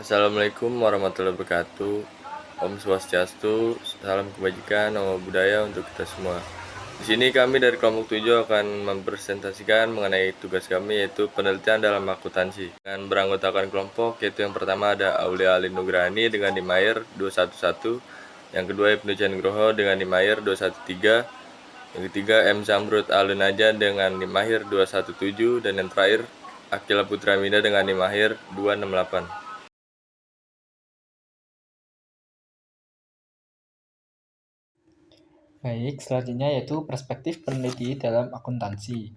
Assalamualaikum warahmatullahi wabarakatuh. Om Swastiastu, salam kebajikan, nama budaya untuk kita semua. Di sini kami dari kelompok 7 akan mempresentasikan mengenai tugas kami, yaitu penelitian dalam akuntansi. Dengan beranggotakan kelompok, yaitu yang pertama ada Aulia Alin Nugrani dengan NIM Air 211, yang kedua Ibnu Nugroho dengan NIM Air 213, yang ketiga M. Zamrud Alunaja dengan NIM Air 217, dan yang terakhir Akila Putra Mida dengan NIM Air 268. Baik, selanjutnya yaitu perspektif peneliti dalam akuntansi.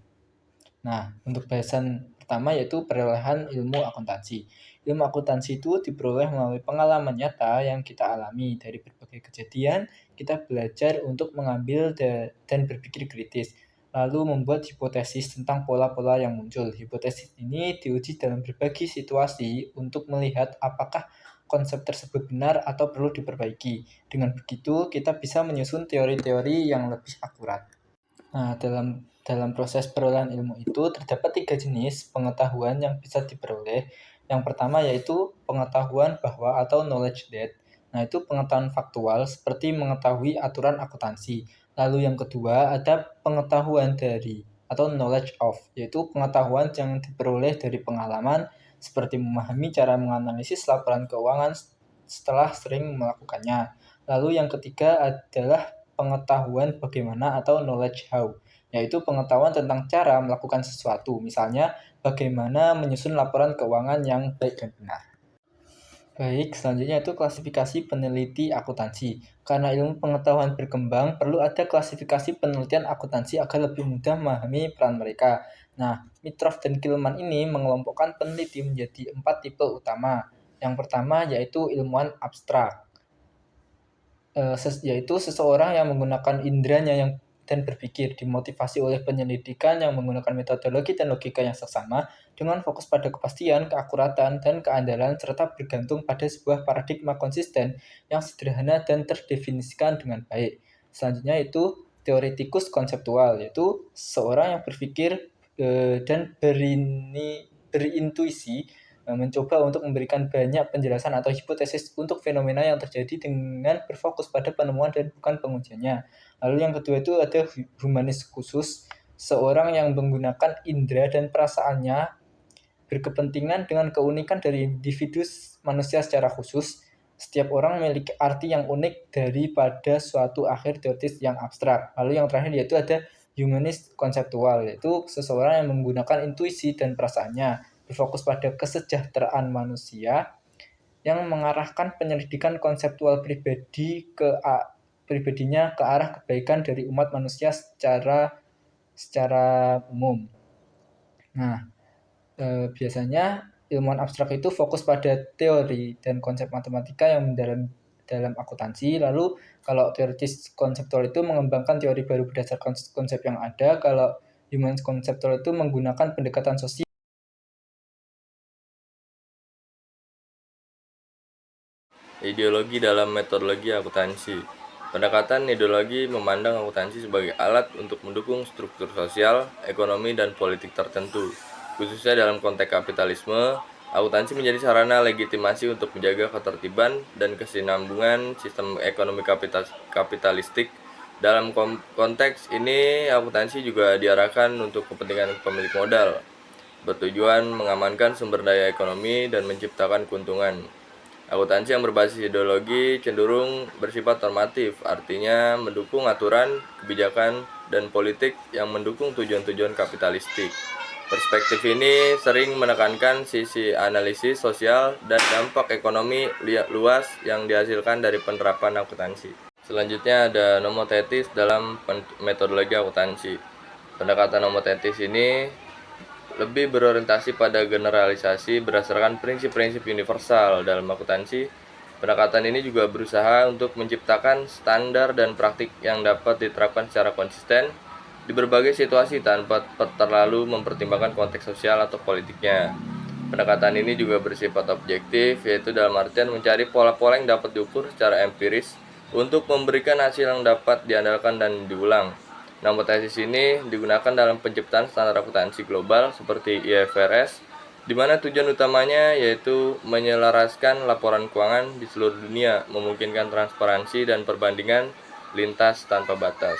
Nah, untuk bahasan pertama yaitu perolehan ilmu akuntansi. Ilmu akuntansi itu diperoleh melalui pengalaman nyata yang kita alami dari berbagai kejadian. Kita belajar untuk mengambil dan berpikir kritis, lalu membuat hipotesis tentang pola-pola yang muncul. Hipotesis ini diuji dalam berbagai situasi untuk melihat apakah konsep tersebut benar atau perlu diperbaiki. Dengan begitu, kita bisa menyusun teori-teori yang lebih akurat. Nah, dalam proses perolehan ilmu itu terdapat 3 jenis pengetahuan yang bisa diperoleh. Yang pertama yaitu pengetahuan bahwa atau knowledge that. Nah, itu pengetahuan faktual seperti mengetahui aturan akuntansi. Lalu yang kedua ada pengetahuan dari atau knowledge of, yaitu pengetahuan yang diperoleh dari pengalaman seperti memahami cara menganalisis laporan keuangan setelah sering melakukannya. Lalu yang ketiga adalah pengetahuan bagaimana atau knowledge how, yaitu pengetahuan tentang cara melakukan sesuatu, misalnya bagaimana menyusun laporan keuangan yang baik dan benar. Baik, selanjutnya itu klasifikasi peneliti akuntansi. Karena ilmu pengetahuan berkembang, perlu ada klasifikasi penelitian akuntansi agar lebih mudah memahami peran mereka. Nah, Mitroff dan Kilman ini mengelompokkan peneliti menjadi 4 tipe utama. Yang pertama yaitu ilmuwan abstrak, yaitu seseorang yang menggunakan indranya dan berpikir, dimotivasi oleh penyelidikan yang menggunakan metodologi dan logika yang seksama, dengan fokus pada kepastian, keakuratan, dan keandalan, serta bergantung pada sebuah paradigma konsisten yang sederhana dan terdefinisikan dengan baik. Selanjutnya itu teoretikus konseptual, yaitu seorang yang berpikir dan berintuisi, mencoba untuk memberikan banyak penjelasan atau hipotesis untuk fenomena yang terjadi dengan berfokus pada penemuan dan bukan pengujiannya. Lalu yang kedua itu ada humanis khusus, seorang yang menggunakan indera dan perasaannya berkepentingan dengan keunikan dari individu manusia secara khusus. Setiap orang memiliki arti yang unik daripada suatu akhir teoritis yang abstrak. Lalu yang terakhir yaitu ada humanis konseptual, yaitu seseorang yang menggunakan intuisi dan perasaannya, berfokus pada kesejahteraan manusia yang mengarahkan penyelidikan konseptual pribadinya ke arah kebaikan dari umat manusia secara umum. Nah, biasanya ilmuwan abstrak itu fokus pada teori dan konsep matematika yang mendalam dalam akuntansi. Lalu kalau teoritis konseptual itu mengembangkan teori baru berdasarkan konsep yang ada. Kalau human konseptual itu menggunakan pendekatan sosial. Ideologi dalam metodologi akuntansi. Pendekatan ideologi memandang akuntansi sebagai alat untuk mendukung struktur sosial, ekonomi, dan politik tertentu. Khususnya dalam konteks kapitalisme, akuntansi menjadi sarana legitimasi untuk menjaga ketertiban dan kesinambungan sistem ekonomi kapitalistik. Dalam konteks ini, akuntansi juga diarahkan untuk kepentingan pemilik modal, bertujuan mengamankan sumber daya ekonomi dan menciptakan keuntungan. Akuntansi yang berbasis ideologi cenderung bersifat normatif, artinya mendukung aturan, kebijakan, dan politik yang mendukung tujuan-tujuan kapitalistik. Perspektif ini sering menekankan sisi analisis sosial dan dampak ekonomi luas yang dihasilkan dari penerapan akuntansi. Selanjutnya ada nomotetis dalam metodologi akuntansi. Pendekatan nomotetis ini lebih berorientasi pada generalisasi berdasarkan prinsip-prinsip universal dalam akuntansi. Pendekatan ini juga berusaha untuk menciptakan standar dan praktik yang dapat diterapkan secara konsisten di berbagai situasi tanpa terlalu mempertimbangkan konteks sosial atau politiknya. Pendekatan ini juga bersifat objektif, yaitu dalam artian mencari pola-pola yang dapat diukur secara empiris untuk memberikan hasil yang dapat diandalkan dan diulang. Nama tesis ini digunakan dalam penciptaan standar akuntansi global seperti IFRS di mana tujuan utamanya yaitu menyelaraskan laporan keuangan di seluruh dunia, memungkinkan transparansi dan perbandingan lintas tanpa batas.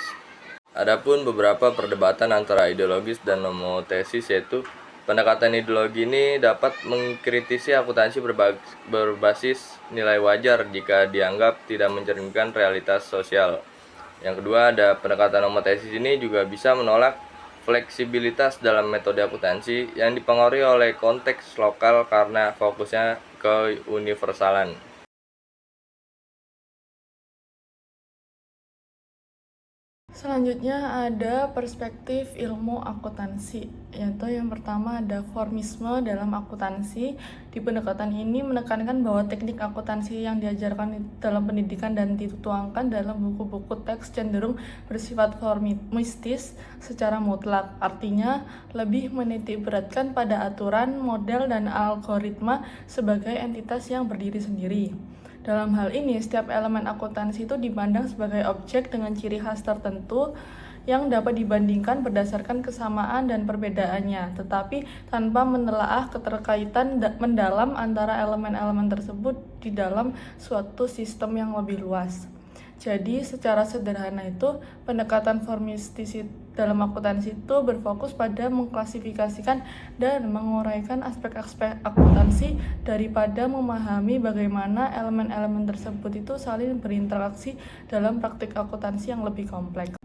Adapun beberapa perdebatan antara ideologis dan nomotesis, yaitu pendekatan ideologi ini dapat mengkritisi akuntansi berbasis nilai wajar jika dianggap tidak mencerminkan realitas sosial. Yang kedua, ada pendekatan nomotesis ini juga bisa menolak fleksibilitas dalam metode akuntansi yang dipengaruhi oleh konteks lokal karena fokusnya ke universalan. Selanjutnya ada perspektif ilmu akuntansi, yaitu yang pertama ada formisme dalam akuntansi. Di pendekatan ini menekankan bahwa teknik akuntansi yang diajarkan dalam pendidikan dan dituangkan dalam buku-buku teks cenderung bersifat formistis secara mutlak. Artinya lebih menitikberatkan pada aturan, model, dan algoritma sebagai entitas yang berdiri sendiri. Dalam hal ini, setiap elemen akuntansi itu dipandang sebagai objek dengan ciri khas tertentu yang dapat dibandingkan berdasarkan kesamaan dan perbedaannya, tetapi tanpa menelaah keterkaitan mendalam antara elemen-elemen tersebut di dalam suatu sistem yang lebih luas. Jadi secara sederhana itu pendekatan formistis dalam akuntansi itu berfokus pada mengklasifikasikan dan menguraikan aspek-aspek akuntansi daripada memahami bagaimana elemen-elemen tersebut itu saling berinteraksi dalam praktik akuntansi yang lebih kompleks.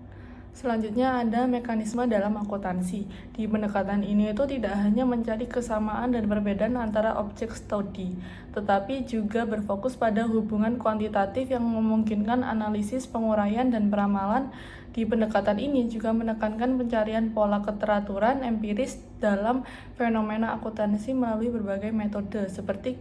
Selanjutnya ada mekanisme dalam akuntansi. Di pendekatan ini itu tidak hanya mencari kesamaan dan perbedaan antara objek studi, tetapi juga berfokus pada hubungan kuantitatif yang memungkinkan analisis, penguraian, dan peramalan. Di pendekatan ini juga menekankan pencarian pola keteraturan empiris dalam fenomena akuntansi melalui berbagai metode seperti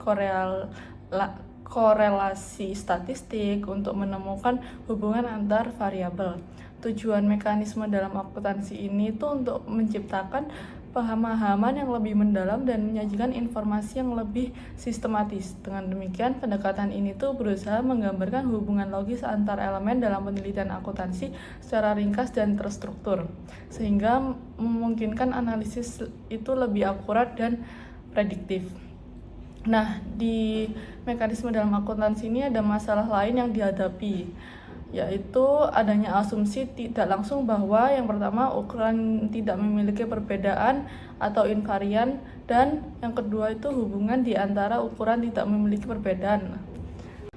korelasi statistik untuk menemukan hubungan antar variabel. Tujuan mekanisme dalam akuntansi ini itu untuk menciptakan pemahaman yang lebih mendalam dan menyajikan informasi yang lebih sistematis. Dengan demikian, pendekatan ini tuh berusaha menggambarkan hubungan logis antar elemen dalam penelitian akuntansi secara ringkas dan terstruktur, sehingga memungkinkan analisis itu lebih akurat dan prediktif. Nah, di mekanisme dalam akuntansi ini ada masalah lain yang dihadapi, yaitu adanya asumsi tidak langsung bahwa yang pertama ukuran tidak memiliki perbedaan atau invarian, dan yang kedua itu hubungan di antara ukuran tidak memiliki perbedaan.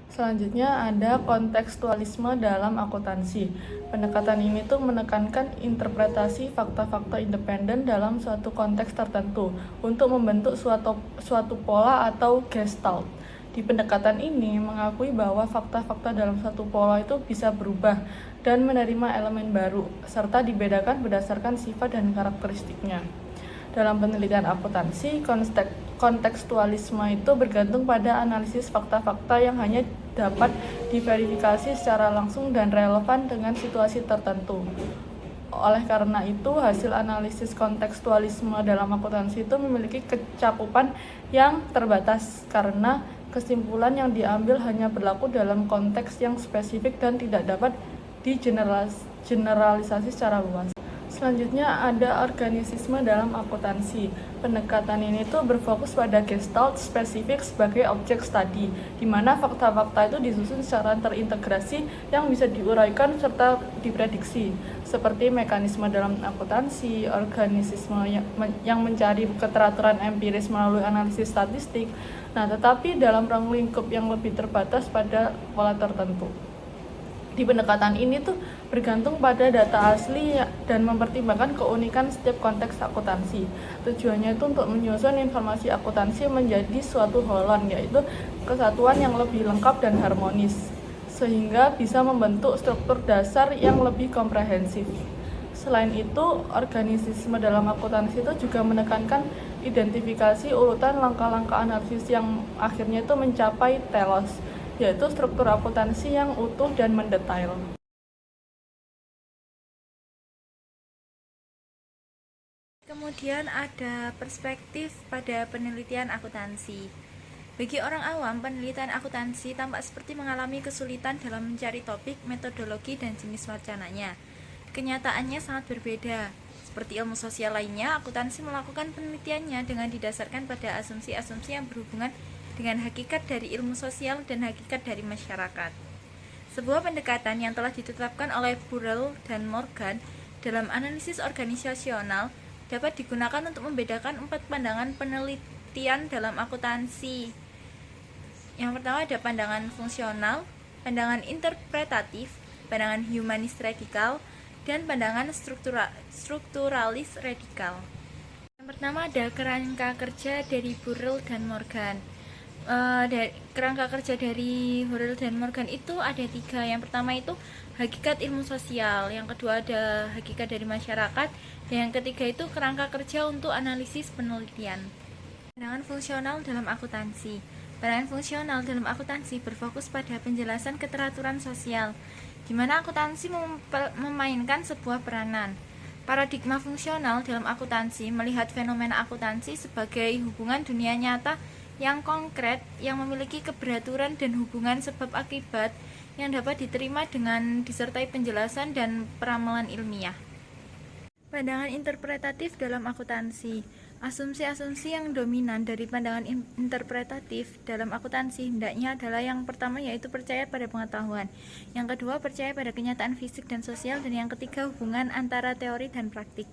Selanjutnya ada kontekstualisme dalam akuntansi. Pendekatan ini tuh menekankan interpretasi fakta-fakta independen dalam suatu konteks tertentu untuk membentuk suatu pola atau gestalt. Di pendekatan ini mengakui bahwa fakta-fakta dalam satu pola itu bisa berubah dan menerima elemen baru, serta dibedakan berdasarkan sifat dan karakteristiknya. Dalam penelitian akuntansi, kontekstualisme itu bergantung pada analisis fakta-fakta yang hanya dapat diverifikasi secara langsung dan relevan dengan situasi tertentu. Oleh karena itu, hasil analisis kontekstualisme dalam akuntansi itu memiliki kecakupan yang terbatas karena kesimpulan yang diambil hanya berlaku dalam konteks yang spesifik dan tidak dapat digeneralisasi secara luas. Selanjutnya ada organisisme dalam akuntansi. Pendekatan ini tuh berfokus pada gestalt spesifik sebagai objek studi, di mana fakta-fakta itu disusun secara terintegrasi yang bisa diuraikan serta diprediksi. Seperti mekanisme dalam akuntansi, organisisme yang mencari keteraturan empiris melalui analisis statistik. Nah, tetapi dalam ruang lingkup yang lebih terbatas pada pola tertentu. Di pendekatan ini tuh bergantung pada data asli dan mempertimbangkan keunikan setiap konteks akuntansi. Tujuannya itu untuk menyusun informasi akuntansi menjadi suatu holon, yaitu kesatuan yang lebih lengkap dan harmonis, sehingga bisa membentuk struktur dasar yang lebih komprehensif. Selain itu, organisisme dalam akuntansi itu juga menekankan identifikasi urutan langkah-langkah analisis yang akhirnya itu mencapai telos, yaitu struktur akuntansi yang utuh dan mendetail. Kemudian ada perspektif pada penelitian akuntansi. Bagi orang awam, penelitian akuntansi tampak seperti mengalami kesulitan dalam mencari topik, metodologi, dan jenis wacananya. Kenyataannya sangat berbeda. Seperti ilmu sosial lainnya, akuntansi melakukan penelitiannya dengan didasarkan pada asumsi-asumsi yang berhubungan dengan hakikat dari ilmu sosial dan hakikat dari masyarakat. Sebuah pendekatan yang telah ditetapkan oleh Burrell dan Morgan dalam analisis organisasional dapat digunakan untuk membedakan 4 pandangan penelitian dalam akuntansi. Yang pertama ada pandangan fungsional, pandangan interpretatif, pandangan humanis radikal, dan pandangan strukturalis radikal. Yang pertama ada kerangka kerja dari Burrell dan Morgan. Kerangka kerja dari Burrell dan Morgan itu ada 3. Yang pertama itu hakikat ilmu sosial, yang kedua ada hakikat dari masyarakat, dan yang ketiga itu kerangka kerja untuk analisis penelitian. Pandangan fungsional dalam akuntansi. Pandangan fungsional dalam akuntansi berfokus pada penjelasan keteraturan sosial, di mana akuntansi memainkan sebuah peranan. Paradigma fungsional dalam akuntansi melihat fenomena akuntansi sebagai hubungan dunia nyata yang konkret, yang memiliki keberaturan dan hubungan sebab akibat yang dapat diterima dengan disertai penjelasan dan peramalan ilmiah. Pandangan interpretatif dalam akuntansi. Asumsi-asumsi yang dominan dari pandangan interpretatif dalam akuntansi hendaknya adalah yang pertama yaitu percaya pada pengetahuan, yang kedua percaya pada kenyataan fisik dan sosial, dan yang ketiga hubungan antara teori dan praktik.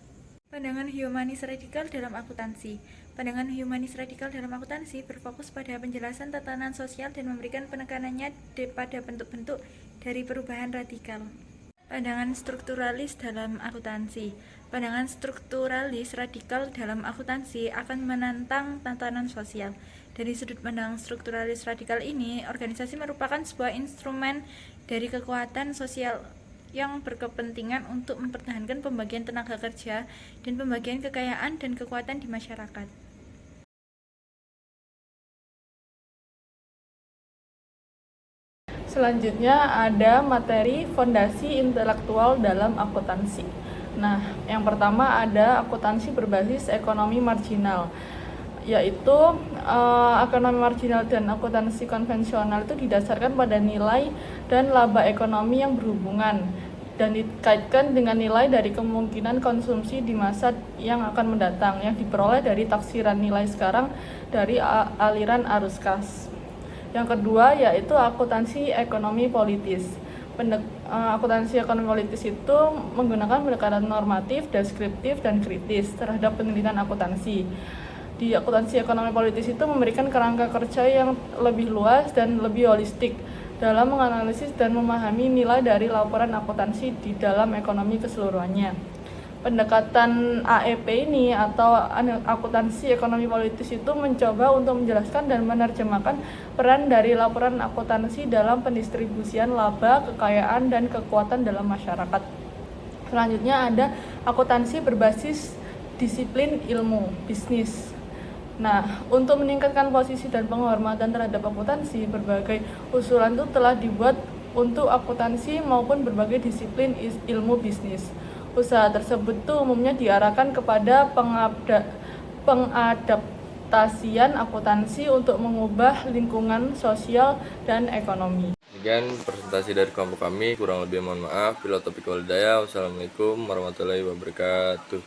Pandangan humanis radikal dalam akuntansi. Pandangan humanis radikal dalam akuntansi berfokus pada penjelasan tatanan sosial dan memberikan penekanannya pada bentuk-bentuk dari perubahan radikal. Pandangan strukturalis dalam akuntansi. Pandangan strukturalis radikal dalam akuntansi akan menantang tatanan sosial. Dari sudut pandang strukturalis radikal ini, organisasi merupakan sebuah instrumen dari kekuatan sosial yang berkepentingan untuk mempertahankan pembagian tenaga kerja dan pembagian kekayaan dan kekuatan di masyarakat. Selanjutnya ada materi fondasi intelektual dalam akuntansi. Nah, yang pertama ada akuntansi berbasis ekonomi marginal, yaitu ekonomi marginal dan akuntansi konvensional itu didasarkan pada nilai dan laba ekonomi yang berhubungan dan dikaitkan dengan nilai dari kemungkinan konsumsi di masa yang akan mendatang yang diperoleh dari taksiran nilai sekarang dari aliran arus kas. Yang kedua yaitu akuntansi ekonomi politis. Akuntansi ekonomi politis itu menggunakan pendekatan normatif, deskriptif, dan kritis terhadap penelitian akuntansi. Di akuntansi ekonomi politis itu memberikan kerangka kerja yang lebih luas dan lebih holistik dalam menganalisis dan memahami nilai dari laporan akuntansi di dalam ekonomi keseluruhannya. Pendekatan AEP ini atau akuntansi ekonomi politis itu mencoba untuk menjelaskan dan menerjemahkan peran dari laporan akuntansi dalam pendistribusian laba, kekayaan, dan kekuatan dalam masyarakat. Selanjutnya ada akuntansi berbasis disiplin ilmu bisnis. Nah, untuk meningkatkan posisi dan penghormatan terhadap akuntansi, berbagai usulan itu telah dibuat untuk akuntansi maupun berbagai disiplin ilmu bisnis. Usaha tersebut itu umumnya diarahkan kepada pengadaptasian akuntansi untuk mengubah lingkungan sosial dan ekonomi. Demikian presentasi dari kelompok kami, kurang lebih mohon maaf. Bila topik walhidayah, wassalamualaikum warahmatullahi wabarakatuh.